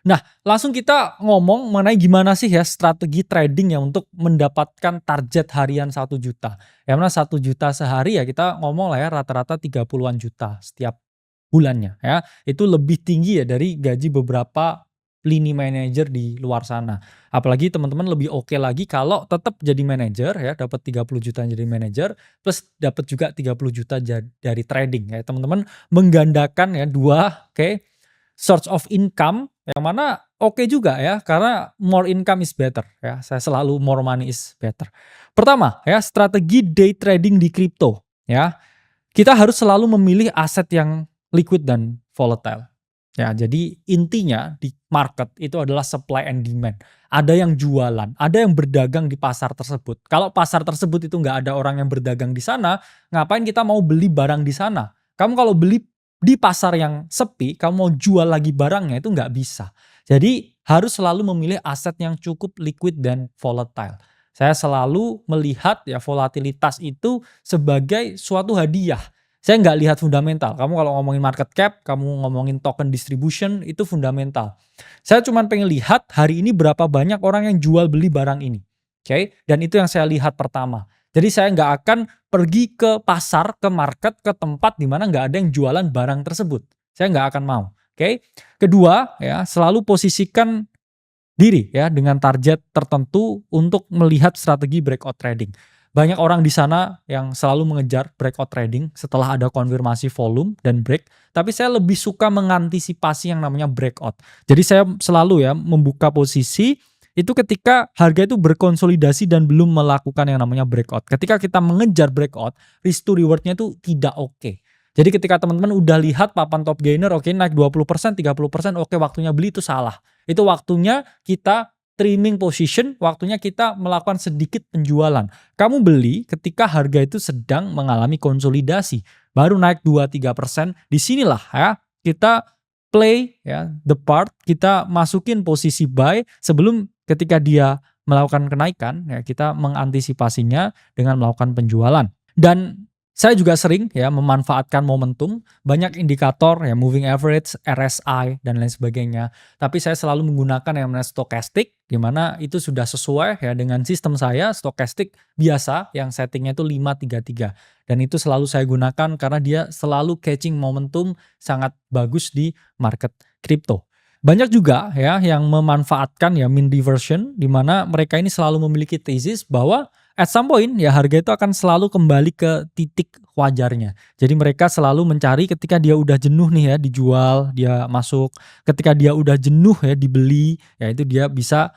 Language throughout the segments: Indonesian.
Nah, langsung kita ngomong mengenai gimana sih ya strategi trading ya untuk mendapatkan target harian 1 juta. Yang mana 1 juta sehari ya kita ngomong lah ya rata-rata 30-an juta setiap bulannya ya. Itu lebih tinggi ya dari gaji beberapa lini manajer di luar sana. Apalagi teman-teman lebih oke lagi kalau tetap jadi manajer ya, dapat 30 juta jadi manajer plus dapat juga 30 juta dari trading ya. Teman-teman menggandakan ya dua source of income yang mana oke juga ya, karena more income is better ya. Saya selalu more money is better. Pertama ya, strategi day trading di kripto ya. Kita harus selalu memilih aset yang liquid dan volatile. Ya, jadi intinya di market itu adalah supply and demand. Ada yang jualan, ada yang berdagang di pasar tersebut. Kalau pasar tersebut itu nggak ada orang yang berdagang di sana, ngapain kita mau beli barang di sana? Kamu kalau beli di pasar yang sepi, kamu mau jual lagi barangnya itu nggak bisa. Jadi harus selalu memilih aset yang cukup liquid dan volatile. Saya selalu melihat ya volatilitas itu sebagai suatu hadiah. Saya nggak lihat fundamental. Kamu kalau ngomongin market cap, kamu ngomongin token distribution, itu fundamental. Saya cuma pengen lihat hari ini berapa banyak orang yang jual beli barang ini. Oke, dan itu yang saya lihat pertama. Jadi saya nggak akan pergi ke pasar, ke market, ke tempat di mana nggak ada yang jualan barang tersebut. Saya nggak akan mau. Oke. Kedua, ya selalu posisikan diri ya dengan target tertentu untuk melihat strategi breakout trading. Banyak orang di sana yang selalu mengejar breakout trading setelah ada konfirmasi volume dan break, tapi saya lebih suka mengantisipasi yang namanya breakout. Jadi saya selalu ya membuka posisi itu ketika harga itu berkonsolidasi dan belum melakukan yang namanya breakout. Ketika kita mengejar breakout, risk to reward-nya itu tidak oke. Jadi ketika teman-teman udah lihat papan top gainer oke naik 20%, 30%, oke waktunya beli itu salah. Itu waktunya kita trimming position, waktunya kita melakukan sedikit penjualan. Kamu beli ketika harga itu sedang mengalami konsolidasi. Baru naik 2-3%, disinilah ya kita play ya the part, kita masukin posisi buy sebelum ketika dia melakukan kenaikan, ya kita mengantisipasinya dengan melakukan penjualan. Dan saya juga sering ya memanfaatkan momentum, banyak indikator ya moving average, RSI dan lain sebagainya. Tapi saya selalu menggunakan yang namanya stochastic, di mana itu sudah sesuai ya dengan sistem saya stochastic biasa yang settingnya itu 533. Dan itu selalu saya gunakan karena dia selalu catching momentum sangat bagus di market kripto. Banyak juga ya yang memanfaatkan ya mean reversion, di mana mereka ini selalu memiliki thesis bahwa at some point ya harga itu akan selalu kembali ke titik wajarnya. Jadi mereka selalu mencari ketika dia udah jenuh nih ya dijual, dia masuk. Ketika dia udah jenuh ya dibeli, ya itu dia bisa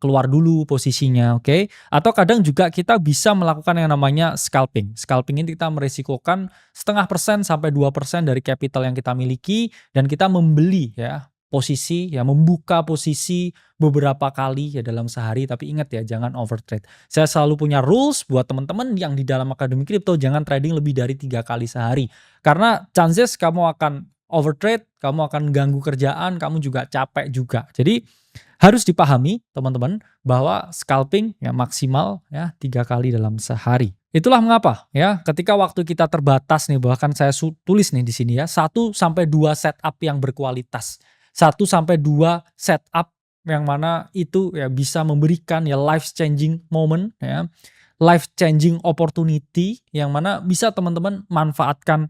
keluar dulu posisinya, oke? Atau kadang juga kita bisa melakukan yang namanya scalping. Scalping ini kita meresikokan 0,5% sampai 2% dari capital yang kita miliki dan kita membeli ya posisi ya membuka posisi beberapa kali ya dalam sehari, tapi ingat ya jangan overtrade. Saya selalu punya rules buat teman-teman yang di dalam Akademi Kripto, jangan trading lebih dari 3 kali sehari. Karena chances kamu akan overtrade, kamu akan ganggu kerjaan, kamu juga capek juga. Jadi harus dipahami teman-teman bahwa scalping ya maksimal ya 3 kali dalam sehari. Itulah mengapa ya ketika waktu kita terbatas nih, bahkan saya tulis nih di sini ya 1-2 setup yang berkualitas. 1-2 setup yang mana itu ya bisa memberikan ya life changing moment ya, life changing opportunity yang mana bisa teman-teman manfaatkan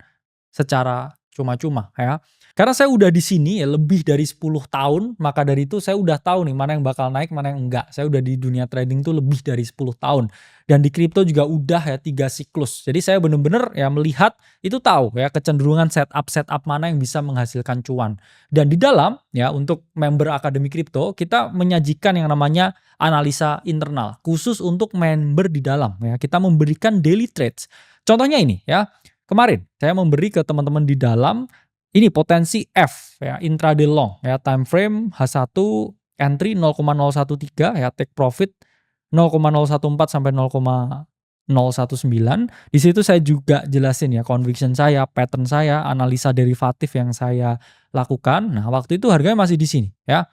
secara cuma-cuma ya. Karena saya udah di sini ya lebih dari 10 tahun, maka dari itu saya udah tahu nih mana yang bakal naik, mana yang enggak. Saya udah di dunia trading tuh lebih dari 10 tahun. Dan di kripto juga udah ya 3 siklus. Jadi saya bener-bener ya melihat itu tahu ya kecenderungan setup mana yang bisa menghasilkan cuan. Dan di dalam ya untuk member Akademi Kripto kita menyajikan yang namanya analisa internal khusus untuk member di dalam ya. Kita memberikan daily trades. Contohnya ini ya. Kemarin saya memberi ke teman-teman di dalam ini potensi F ya intraday long ya time frame H1 entry 0,013 ya take profit 0,014 sampai 0,019. Di situ saya juga jelasin ya conviction saya, pattern saya, analisa derivatif yang saya lakukan. Nah, waktu itu harganya masih di sini ya.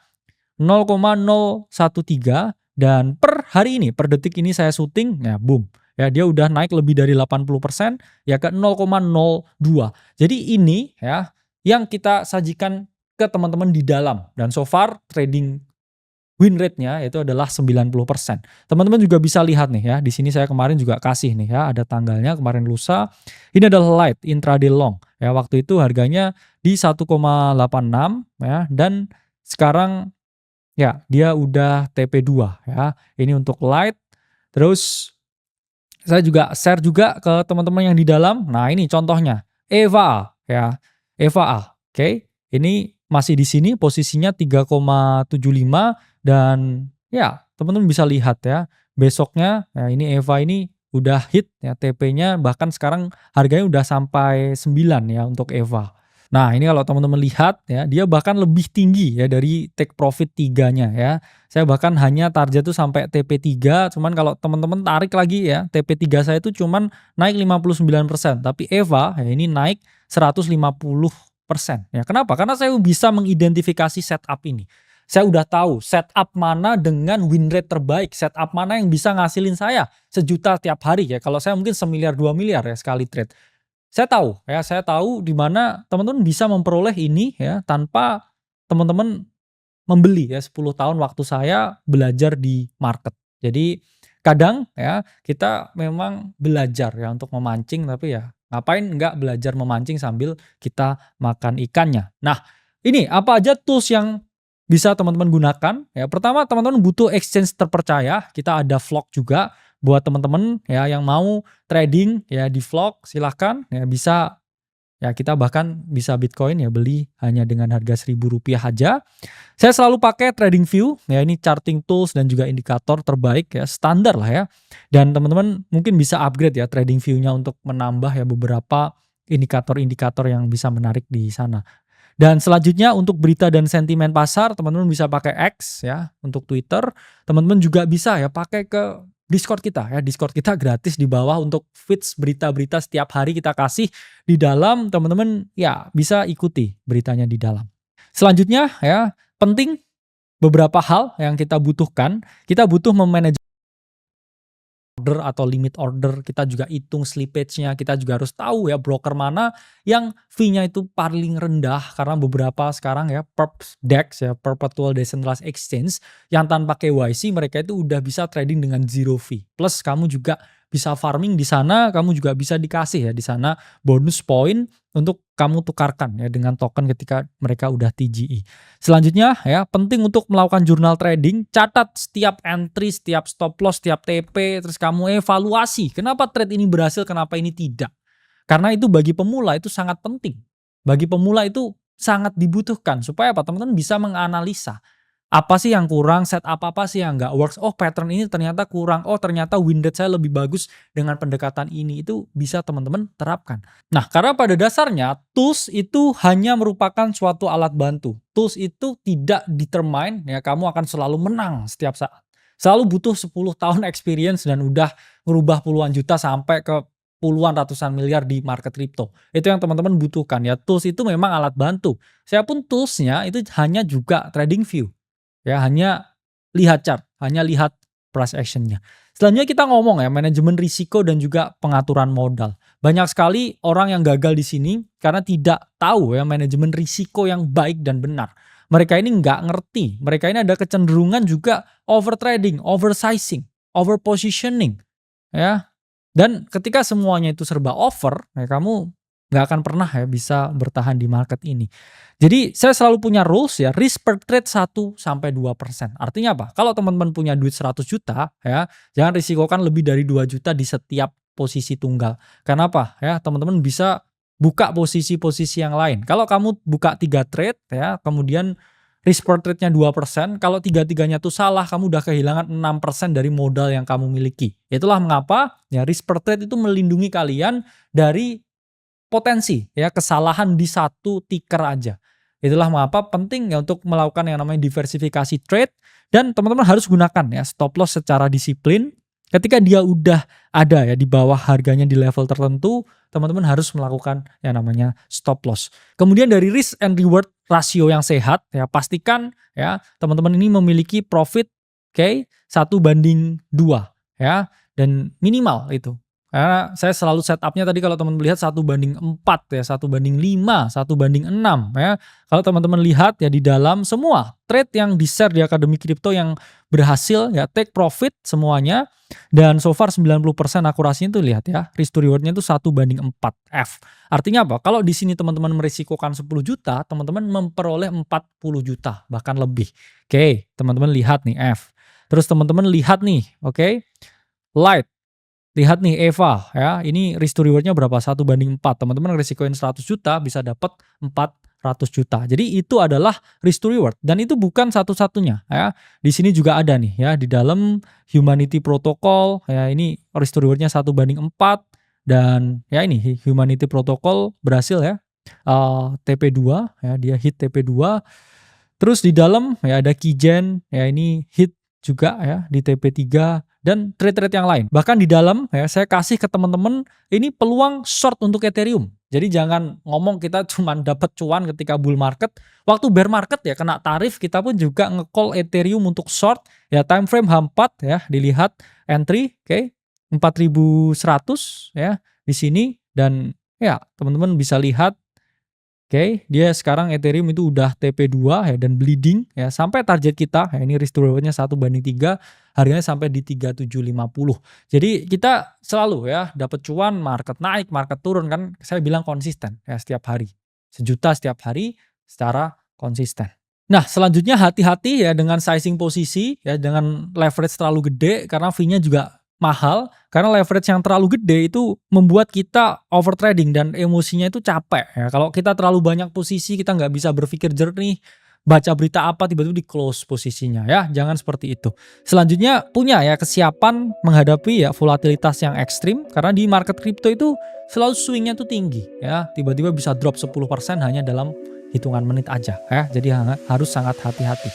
0,013 dan per hari ini, per detik ini saya syuting ya boom. Ya dia udah naik lebih dari 80% ya ke 0,02. Jadi ini ya yang kita sajikan ke teman-teman di dalam dan so far trading win rate-nya itu adalah 90%. Teman-teman juga bisa lihat nih ya, di sini saya kemarin juga kasih nih ya, ada tanggalnya kemarin lusa. Ini adalah light intraday long ya, waktu itu harganya di 1,86 ya dan sekarang ya dia udah TP2 ya. Ini untuk light. Terus saya juga share juga ke teman-teman yang di dalam. Nah, ini contohnya EVA ya. EVA. Oke. Ini masih di sini posisinya 3,75 dan ya, teman-teman bisa lihat ya. Besoknya ya ini EVA ini udah hit ya TP-nya, bahkan sekarang harganya udah sampai 9 ya untuk EVA. Nah, ini kalau teman-teman lihat ya, dia bahkan lebih tinggi ya dari take profit 3-nya ya. Saya bahkan hanya target tuh sampai TP3, cuman kalau teman-teman tarik lagi ya, TP3 saya itu cuman naik 59%, tapi EVA ya ini naik 150%. Ya, kenapa? Karena saya bisa mengidentifikasi setup ini. Saya udah tahu setup mana dengan win rate terbaik, setup mana yang bisa ngasilin saya sejuta tiap hari ya. Kalau saya mungkin semiliar 2 miliar ya sekali trade. Saya tahu di mana teman-teman bisa memperoleh ini ya tanpa teman-teman membeli ya 10 tahun waktu saya belajar di market. Jadi kadang ya kita memang belajar ya untuk memancing, tapi ya ngapain nggak belajar memancing sambil kita makan ikannya. Nah, ini apa aja tools yang bisa teman-teman gunakan ya. Pertama, teman-teman butuh exchange terpercaya. Kita ada vlog juga buat teman-teman ya yang mau trading ya di vlog, silahkan ya bisa ya, kita bahkan bisa Bitcoin ya beli hanya dengan harga Rp1.000 aja. Saya selalu pakai TradingView ya, ini charting tools dan juga indikator terbaik ya, standar lah ya. Dan teman-teman mungkin bisa upgrade ya TradingView-nya untuk menambah ya beberapa indikator-indikator yang bisa menarik di sana. Dan selanjutnya untuk berita dan sentimen pasar, teman-teman bisa pakai X ya untuk Twitter. Teman-teman juga bisa ya pakai ke Discord kita ya. Discord kita gratis di bawah untuk feeds berita-berita setiap hari kita kasih di dalam. Teman-teman ya bisa ikuti beritanya di dalam. Selanjutnya ya, penting beberapa hal yang kita butuhkan. Kita butuh memanage order atau limit order, kita juga hitung slippage-nya, kita juga harus tahu ya broker mana yang fee-nya itu paling rendah, karena beberapa sekarang ya perps DEX ya, Perpetual Decentralized Exchange, yang tanpa KYC mereka itu udah bisa trading dengan zero fee. Plus kamu juga bisa farming di sana, kamu juga bisa dikasih ya di sana bonus poin untuk kamu tukarkan ya dengan token ketika mereka udah TGE. Selanjutnya ya, penting untuk melakukan jurnal trading, catat setiap entry, setiap stop loss, setiap TP, terus kamu evaluasi kenapa trade ini berhasil, kenapa ini tidak. Karena itu bagi pemula itu sangat penting. Bagi pemula itu sangat dibutuhkan supaya apa? Teman-teman bisa menganalisa apa sih yang kurang, set apa sih yang nggak works, oh pattern ini ternyata kurang, oh ternyata win rate saya lebih bagus dengan pendekatan ini, itu bisa teman-teman terapkan. Nah, karena pada dasarnya tools itu hanya merupakan suatu alat bantu. Tools itu tidak determine ya kamu akan selalu menang setiap saat. Selalu butuh 10 tahun experience dan udah merubah puluhan juta sampai ke puluhan ratusan miliar di market crypto. Itu yang teman-teman butuhkan ya. Tools itu memang alat bantu. Saya pun toolsnya itu hanya juga TradingView. Ya, hanya lihat chart, hanya lihat price action-nya. Selanjutnya kita ngomong ya manajemen risiko dan juga pengaturan modal. Banyak sekali orang yang gagal di sini karena tidak tahu ya manajemen risiko yang baik dan benar. Mereka ini nggak ngerti. Mereka ini ada kecenderungan juga over trading, oversizing, over positioning, ya. Dan ketika semuanya itu serba over, ya kamu nggak akan pernah ya bisa bertahan di market ini. Jadi saya selalu punya rules ya, risk per trade 1-2%. Artinya apa? Kalau teman-teman punya duit 100 juta ya, jangan risikokan lebih dari 2 juta di setiap posisi tunggal. Karena apa? Ya, teman-teman bisa buka posisi-posisi yang lain. Kalau kamu buka 3 trade ya, kemudian risk per trade-nya 2%, kalau tiga-tiganya tuh salah, kamu udah kehilangan 6% dari modal yang kamu miliki. Itulah mengapa ya risk per trade itu melindungi kalian dari potensi ya kesalahan di satu ticker aja. Itulah mengapa penting ya untuk melakukan yang namanya diversifikasi trade, dan teman-teman harus gunakan ya stop loss secara disiplin. Ketika dia udah ada ya di bawah harganya di level tertentu, teman-teman harus melakukan yang namanya stop loss. Kemudian dari risk and reward rasio yang sehat ya, pastikan ya teman-teman ini memiliki profit 1/2 ya, dan minimal itu. Karena saya selalu setupnya tadi kalau teman melihat 1:4 ya, 1:5, 1:6 ya. Kalau teman-teman lihat ya di dalam semua trade yang di-share di Akademi Kripto yang berhasil ya take profit semuanya dan so far 90% akurasinya tuh lihat ya, risk to reward-nya itu 1:4 F. Artinya apa? Kalau di sini teman-teman merisikokan 10 juta, teman-teman memperoleh 40 juta bahkan lebih. Oke, teman-teman lihat nih F. Terus teman-teman lihat nih, oke. Light. Lihat nih Eva ya, ini risk to reward-nya berapa? 1:4. Teman-teman risikoin 100 juta bisa dapat 400 juta. Jadi itu adalah risk to reward dan itu bukan satu-satunya ya. Di sini juga ada nih ya di dalam Humanity Protocol ya, ini risk to reward-nya 1:4 dan ya ini Humanity Protocol berhasil ya. TP2 ya, dia hit TP2. Terus di dalam ya ada Kijen ya, ini hit juga ya di TP3 dan trade-trade yang lain. Bahkan di dalam ya saya kasih ke teman-teman ini peluang short untuk Ethereum. Jadi jangan ngomong kita cuma dapat cuan ketika bull market. Waktu bear market ya kena tarif, kita pun juga nge-call Ethereum untuk short. Ya time frame H4 ya, dilihat entry oke, 4100 ya di sini dan ya teman-teman bisa lihat. Oke, dia sekarang Ethereum itu udah TP2 ya dan bleeding ya sampai target kita ya, ini risk to reward-nya 1:3, harganya sampai di 3750. Jadi kita selalu ya dapat cuan, market naik, market turun kan saya bilang konsisten ya setiap hari. 1 juta setiap hari secara konsisten. Nah, selanjutnya hati-hati ya dengan sizing posisi ya, dengan leverage terlalu gede karena fee-nya juga mahal, karena leverage yang terlalu gede itu membuat kita over trading dan emosinya itu capek ya. Kalau kita terlalu banyak posisi, kita nggak bisa berpikir jernih, baca berita apa tiba-tiba di close posisinya ya, jangan seperti itu. Selanjutnya punya ya kesiapan menghadapi ya volatilitas yang ekstrim, karena di market crypto itu selalu swingnya tuh tinggi ya, tiba-tiba bisa drop 10% hanya dalam hitungan menit aja ya, jadi harus sangat hati-hati.